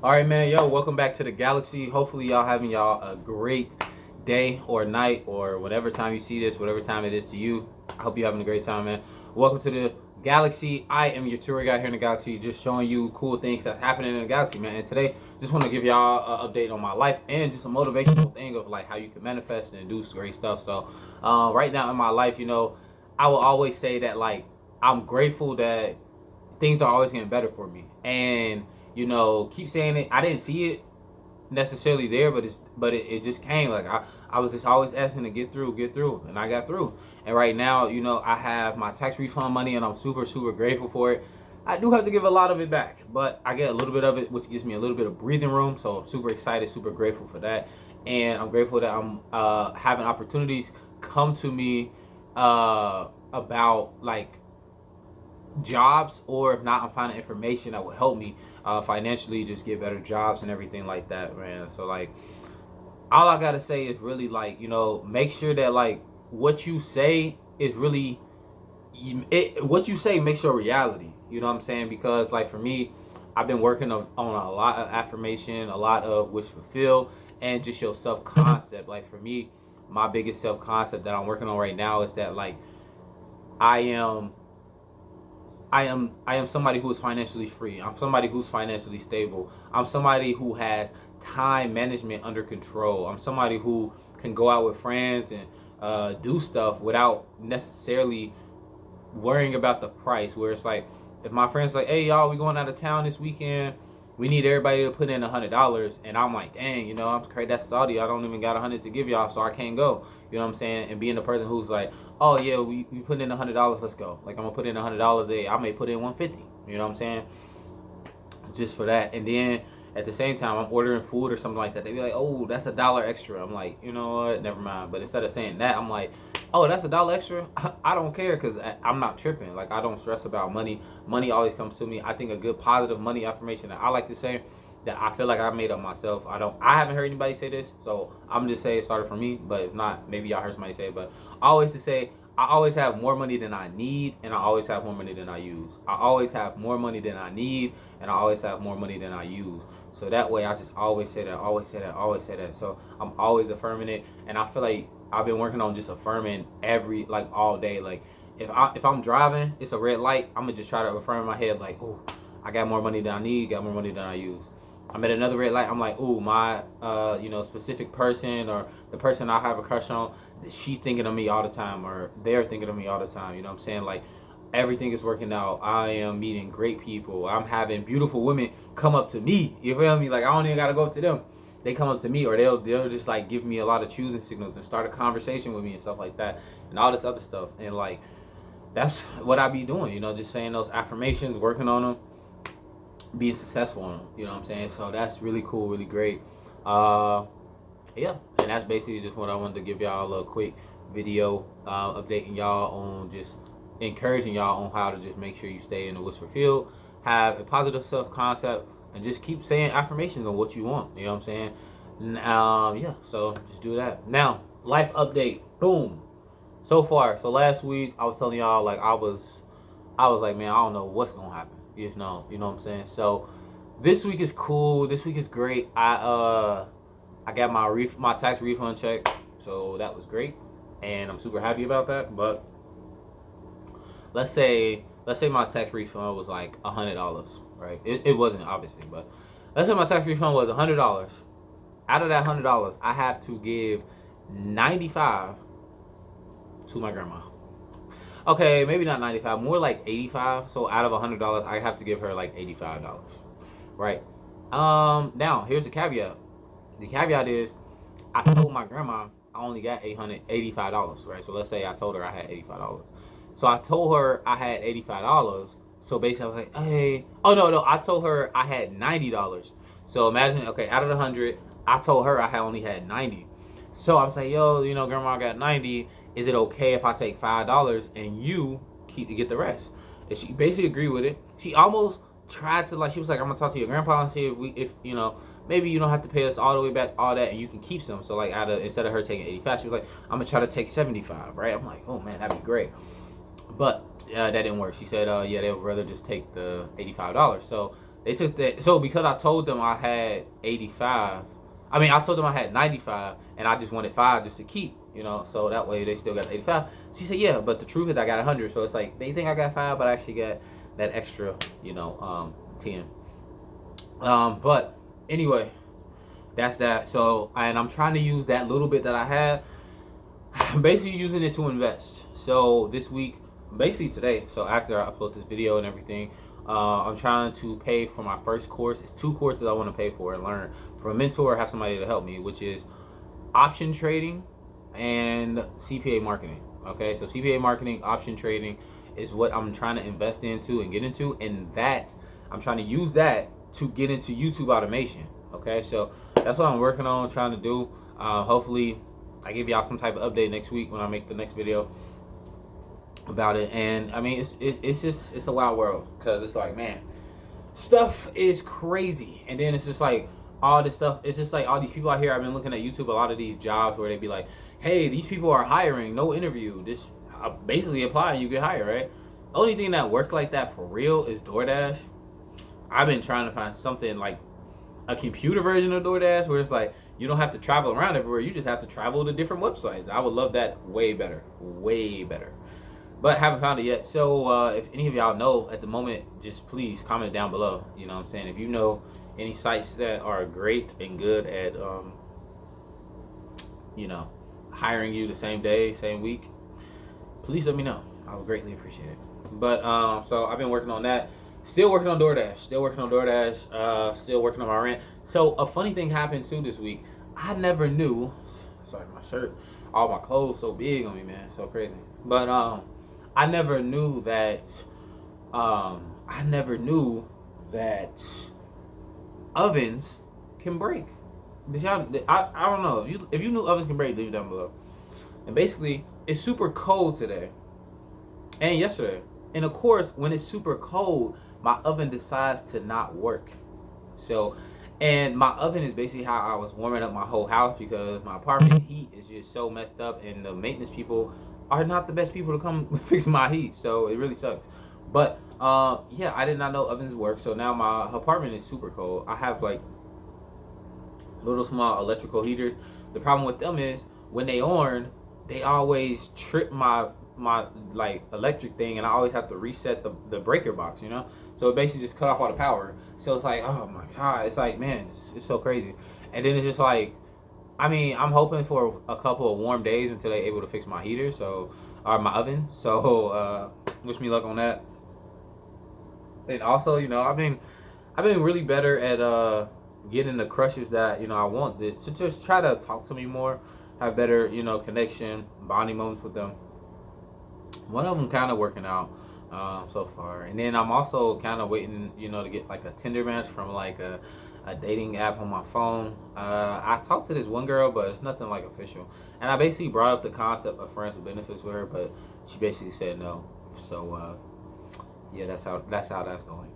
All right, man. Yo, welcome back to the Galaxy. Hopefully, y'all having y'all a great day or night or whatever time you see this, whatever time it is to you. I hope you're having a great time, man. Welcome to the Galaxy. I am your tour guide here in the Galaxy, just showing you cool things that's happening in the Galaxy, man. And today, just want to give y'all an update on my life and just a motivational thing of like how you can manifest and do great stuff. So, right now in my life, I will always say that like I'm grateful that things are always getting better for me. And keep saying it. I didn't see it necessarily there, but it just came. Like I was just always asking to get through, and I got through. And right now, I have my tax refund money, and I'm super super grateful for it. I do have to give a lot of it back, but I get a little bit of it, which gives me a little bit of breathing room. So I'm super excited, super grateful for that, and I'm grateful that I'm having opportunities come to me about like jobs, or if not, I'm finding information that will help me financially just get better jobs and everything like that, man. So like, all I gotta say is really like, make sure that like what you say is really what you say makes your reality. You know what I'm saying? Because like for me, I've been working on a lot of affirmation, a lot of wish fulfill, and just your self concept. Like for me, my biggest self concept that I'm working on right now is that like I am I am somebody who is financially free. I'm somebody who's financially stable. I'm somebody who has time management under control. I'm somebody who can go out with friends and do stuff without necessarily worrying about the price. Where it's like, if my friends like, hey y'all, we going out of town this weekend. We need everybody to put in $100, and I'm like, dang, I'm crazy. That's Saudi. I don't even got 100 to give y'all, so I can't go. You know what I'm saying? And being the person who's like, oh yeah, we put in $100. Let's go. Like I'm gonna put in $100. I may put in 150. You know what I'm saying? Just for that. And then at the same time, I'm ordering food or something like that. They be like, oh, that's $1 extra. I'm like, you know what? Never mind. But instead of saying that, I'm like, oh, that's $1 extra. I don't care because I'm not tripping. Like I don't stress about money. Money always comes to me. I think a good positive money affirmation that I like to say, that I feel like I made up myself. I haven't heard anybody say this, so I'm just saying it started from me. But if not, maybe y'all heard somebody say it. But I always to say, I always have more money than I need, and I always have more money than I use. I always have more money than I need, and I always have more money than I use. So that way, I just always say that, always say that, always say that. So I'm always affirming it, and I feel like I've been working on just affirming every like all day. Like if I'm driving, it's a red light, I'm gonna just try to affirm in my head like, oh, I got more money than I need, got more money than I use. I'm at another red light. I'm like, ooh, my specific person or the person I have a crush on, she's thinking of me all the time, or they're thinking of me all the time. You know what I'm saying? Like everything is working out. I am meeting great people. I'm having beautiful women come up to me. You feel me? Like I don't even gotta go up to them. They come up to me, or they'll just like give me a lot of choosing signals and start a conversation with me and stuff like that, and all this other stuff. And like that's what I be doing. Just saying those affirmations, working on them, being successful on them. You know what I'm saying? So that's really cool, really great. Uh, yeah, and that's basically just what I wanted to give y'all a quick video updating y'all on, just encouraging y'all on how to just make sure you stay in the whisper field, have a positive self concept, and just keep saying affirmations on what you want. You know what I'm saying? Yeah, so just do that. Now, life update. Boom. So far, so last week I was telling y'all like I was like, man, I don't know what's gonna happen. You know what I'm saying? So this week is cool. This week is great. I got my tax refund check, so that was great, and I'm super happy about that. But let's say my tax refund was like $100, right? It wasn't obviously, but let's say my tax refund was $100. Out of that $100, I have to give 95 to my grandma. Okay, maybe not 95, more like 85. So out of $100, I have to give her like $85, right? Now here's the caveat. The caveat is, I told my grandma I only got $885, right? So let's say I told her I had $85. So I told her I had $85. So basically, I was like, hey, oh no, I told her I had $90. So imagine, okay, out of the 100, I told her I had only had 90. So I was like, yo, grandma, I got 90. Is it okay if I take $5 and you keep to get the rest? And she basically agreed with it. She almost tried to, like, she was like, I'm gonna talk to your grandpa and see if maybe you don't have to pay us all the way back, all that, and you can keep some. So like, instead of her taking 85, she was like, I'm gonna try to take 75, right? I'm like, oh man, that'd be great. But that didn't work. She said, yeah, they would rather just take the $85. So They took that. So because I told them I had 85, I told them I had 95, and I just wanted 5 just to keep, so that way they still got 85. She said, yeah, but the truth is I got 100. So it's like they think I got 5, but I actually got that extra, 10. But anyway, that's that. So, and I'm trying to use that little bit that I had. I'm basically using it to invest. So this week, basically today, so after I upload this video and everything, I'm trying to pay for my first course. It's 2 courses I want to pay for and learn from a mentor or have somebody to help me, which is option trading and CPA marketing. Okay, so CPA marketing, option trading is what I'm trying to invest into and get into, and that I'm trying to use that to get into YouTube automation. Okay, so that's what I'm working on, trying to do. Hopefully I give y'all some type of update next week when I make the next video about it. And I mean, it's a wild world, because it's like, man, stuff is crazy. And then it's just like all this stuff, it's just like all these people out here. I've been looking at YouTube, a lot of these jobs where they be like, hey, these people are hiring, no interview, this basically apply and you get hired, right? The only thing that works like that for real is DoorDash. I've been trying to find something like a computer version of DoorDash where it's like you don't have to travel around everywhere, you just have to travel to different websites. I would love that way better, but haven't found it yet. So if any of y'all know at the moment, just please comment down below. You know what I'm saying? If you know any sites that are great and good at hiring you the same day, same week, please let me know. I would greatly appreciate it. But so I've been working on that. Still working on DoorDash. Still working on my rent. So a funny thing happened too this week. I never knew. Sorry, my shirt. All my clothes so big on me, man. So crazy. But I never knew that. Ovens can break. Did y'all? I don't know. If you knew ovens can break, leave it down below. And basically, it's super cold today and yesterday. And of course, when it's super cold, my oven decides to not work. So, and my oven is basically how I was warming up my whole house, because my apartment heat is just so messed up, and the maintenance people are not the best people to come fix my heat. So it really sucks. But yeah, I did not know ovens work. So now my apartment is super cold. I have like little small electrical heaters. The problem with them is when they on, they always trip my like electric thing, and I always have to reset the breaker box, so it basically just cut off all the power. So it's like, oh my god, it's like, man, it's so crazy. And then it's just like, I'm hoping for a couple of warm days until they're able to fix my heater, or my oven. So wish me luck on that. And also, I've been really better at getting the crushes that I want to just try to talk to me more, have better connection, bonding moments with them. One of them kind of working out so far, and then I'm also kind of waiting to get like a Tinder match from like a dating app on my phone. I talked to this one girl, but it's nothing like official, and I basically brought up the concept of friends with benefits with her, but she basically said no. So yeah, that's how that's going.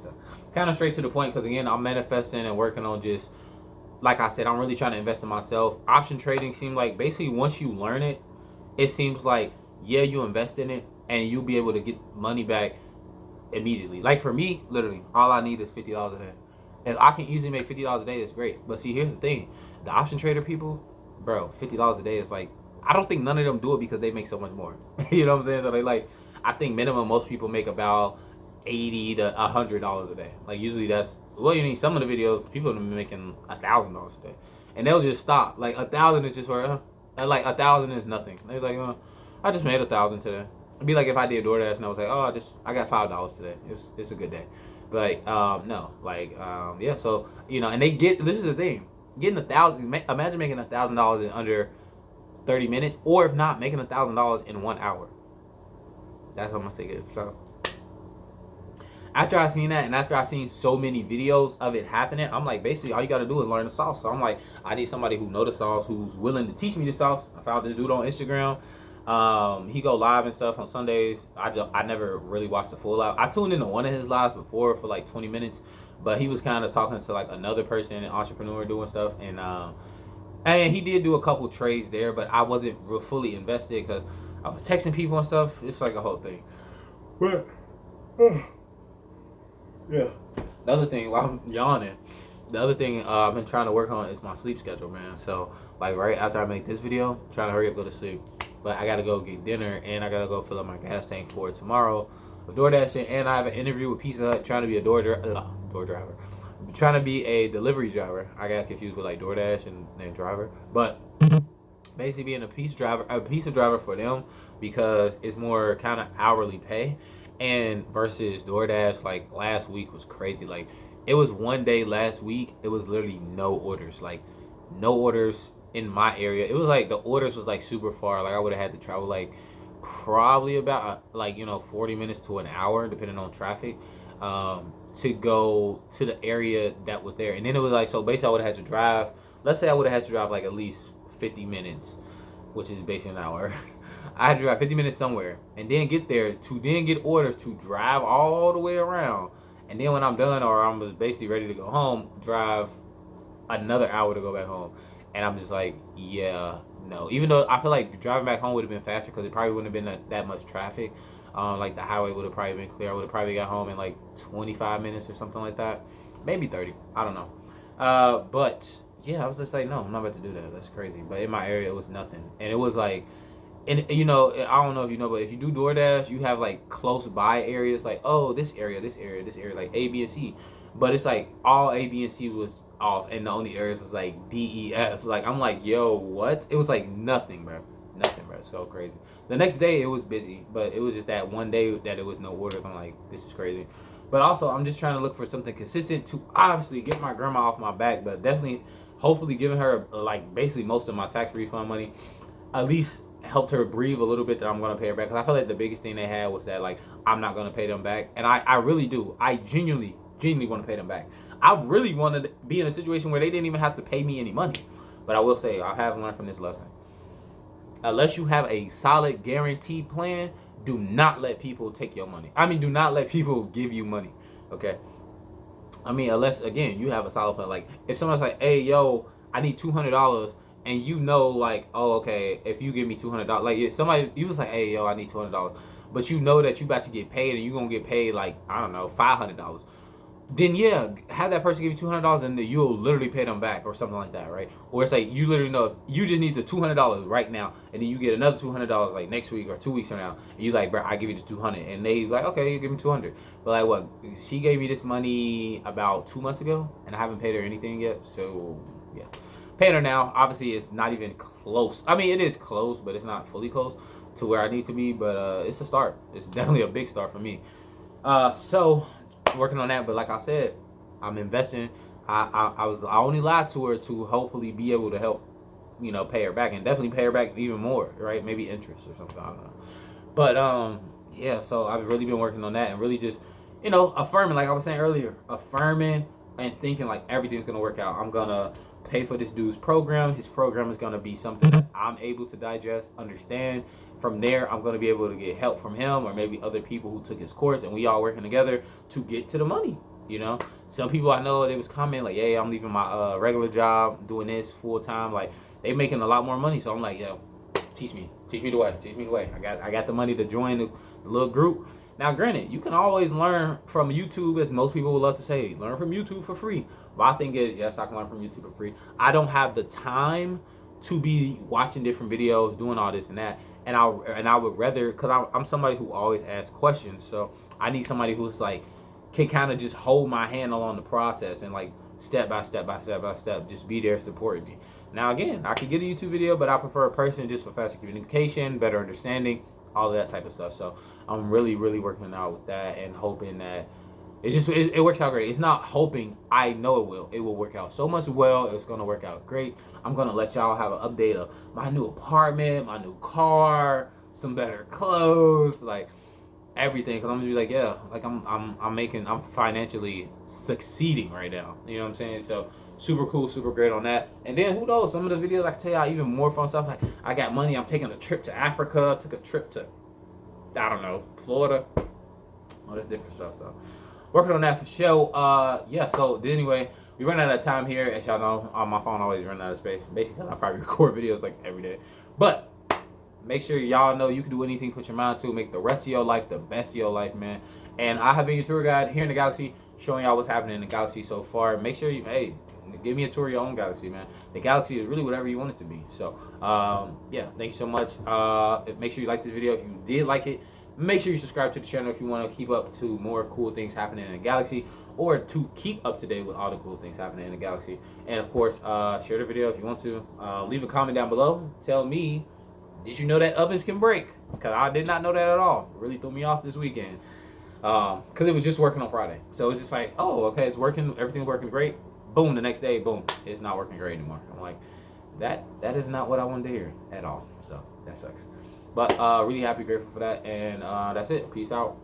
So kind of straight to the point, because again, I'm manifesting and working on just, like I said, I'm really trying to invest in myself. Option trading seems like basically once you learn it, it seems like, yeah, you invest in it and you'll be able to get money back immediately. Like for me, literally, all I need is $50 a day. If I can easily make $50 a day, that's great. But see, here's the thing: the option trader people, bro, $50 a day is like, I don't think none of them do it because they make so much more. You know what I'm saying? So they like, I think minimum most people make about $80 to $100 a day. Like usually that's, well, some of the videos people have been making $1,000 a day, and they'll just stop. Like 1,000 is just where, like 1,000 is nothing. They're like, I just made 1,000 today. It'd be like if I did DoorDash and I was like, oh, I got $5 today. It's a good day. But no, like yeah. So and they get, this is the thing, getting 1,000. Imagine making $1,000 in under 30 minutes, or if not, making $1,000 in 1 hour. That's how much they get. So after I seen that, and after I seen so many videos of it happening, I'm like, basically all you got to do is learn the sauce. So I'm like, I need somebody who know the sauce, who's willing to teach me the sauce. I found this dude on Instagram. He go live and stuff on Sundays. I never really watched the full live. I tuned into one of his lives before for like 20 minutes, but he was kind of talking to like another person, an entrepreneur doing stuff, and he did do a couple trades there, but I wasn't fully invested because I was texting people and stuff. It's like a whole thing. But yeah. The other thing, while I'm yawning, the other thing I've been trying to work on is my sleep schedule, man. So like right after I make this video, trying to hurry up, go to sleep. But I gotta go get dinner and I gotta go fill up my gas tank for tomorrow with DoorDash, and I have an interview with Pizza Hut trying to be a door driver. I'm trying to be a delivery driver. I got confused with like DoorDash and driver, but basically being a pizza driver for them because it's more kind of hourly pay, and versus DoorDash, like last week was crazy. Like it was one day last week, it was literally no orders, like no orders in my area. It was like the orders was like super far. Like I would have had to travel like probably about like 40 minutes to an hour depending on traffic, to go to the area that was there. And then it was like, so basically I would have had to drive, let's say I would have had to drive like at least 50 minutes, which is basically an hour. I had to drive 50 minutes somewhere and then get there to then get orders to drive all the way around. And then when I'm done or I'm just basically ready to go home, drive another hour to go back home. And I'm just like, yeah, no. Even though I feel like driving back home would have been faster because it probably wouldn't have been that much traffic. Like the highway would have probably been clear. I would have probably got home in like 25 minutes or something like that. Maybe 30. I don't know. But yeah, I was just like, no, I'm not about to do that. That's crazy. But in my area, it was nothing. And it was like, and I don't know if you know, but if you do DoorDash, you have like close by areas like, oh, this area, like A, B, and C. But it's like all A, B, and C was off, and the only areas was like D, E, F. Like I'm like, yo, what? It was like nothing, bro. Nothing, bro. So crazy. The next day it was busy, but it was just that one day that it was no orders. I'm like, this is crazy. But also, I'm just trying to look for something consistent to obviously get my grandma off my back, but definitely, hopefully, giving her like basically most of my tax refund money, at least helped her breathe a little bit that I'm gonna pay her back. Because I feel like the biggest thing they had was that like I'm not gonna pay them back, and I really do. I genuinely want to pay them back. I really wanted to be in a situation where they didn't even have to pay me any money. But I will say I have learned from this lesson. Unless you have a solid guaranteed plan, do not let people take your money. I mean, do not let people give you money. Okay. I mean, unless again you have a solid plan. Like if someone's like, "Hey, yo, I need $200," and like, oh, okay, if you give me $200, like if somebody you was like, "Hey, yo, I need $200," but you know that you about to get paid and you gonna get paid like I don't know $500. Then yeah, have that person give you $200 and then you'll literally pay them back or something like that, right? Or it's like you literally know if you just need the $200 right now, and then you get another $200 like next week or 2 weeks from now, and you like, bro, I give you the 200, and they like, okay, you give me 200, but like what? She gave me this money about 2 months ago, and I haven't paid her anything yet, so yeah, paying her now. Obviously, it's not even close. I mean, it is close, but it's not fully close to where I need to be. But it's a start. It's definitely a big start for me. So working on that, but like I said, I'm investing. I only lied to her to hopefully be able to help, pay her back and definitely pay her back even more, right? Maybe interest or something. I don't know. But yeah. So I've really been working on that and really just, affirming, like I was saying earlier, affirming and thinking like everything's gonna work out. I'm gonna pay for this dude's program. His program is gonna be something that I'm able to digest, understand. From there, I'm gonna be able to get help from him or maybe other people who took his course, and we all working together to get to the money. Some people I know, they was commenting like, "Hey, I'm leaving my regular job, doing this full time. Like they making a lot more money." So I'm like, "Yo, teach me the way. I got the money to join the little group." Now, granted, you can always learn from YouTube, as most people would love to say, learn from YouTube for free. My thing is, yes, I can learn from YouTube for free. I don't have the time to be watching different videos, doing all this and that. And I would rather, because I'm somebody who always asks questions. So I need somebody who's like, can kind of just hold my hand along the process and like step by step, just be there supporting me. Now, again, I could get a YouTube video, but I prefer a person just for faster communication, better understanding, all of that type of stuff. So I'm really, really working out with that and hoping that it works out great. It's not hoping, I know it will. It will work out so much well. It's going to work out great. I'm going to let y'all have an update of my new apartment, my new car, some better clothes, like everything. Because I'm going to be like, yeah, like I'm financially succeeding right now. You know what I'm saying? So super cool, super great on that. And then who knows, some of the videos I can tell y'all even more fun stuff. Like I got money. I'm taking a trip to Africa. Took a trip to, I don't know, Florida. All this different stuff. So working on that for sure. Yeah, so anyway, we run out of time here. As y'all know, my phone always run out of space. Basically, because I probably record videos like every day. But make sure y'all know you can do anything, put your mind to, make the rest of your life the best of your life, man. And I have been your tour guide here in the galaxy. showing y'all what's happening in the galaxy so far. Make sure you, hey, give me a tour of your own galaxy, man. The galaxy is really whatever you want it to be. So, yeah, thank you so much. Make sure you like this video if you did like it. Make sure you subscribe to the channel if you want to keep up to more cool things happening in the galaxy, or to keep up to date with all the cool things happening in the galaxy. And of course, share the video if you want to. Leave a comment down below. Tell me, did you know that ovens can break? Because I did not know that at all. It really threw me off this weekend. Because it was just working on Friday. So it's just like, oh, okay, it's working. Everything's working great. Boom, the next day, boom, it's not working great anymore. I'm like, that is not what I wanted to hear at all. So that sucks. But really happy, grateful for that. And that's it. Peace out.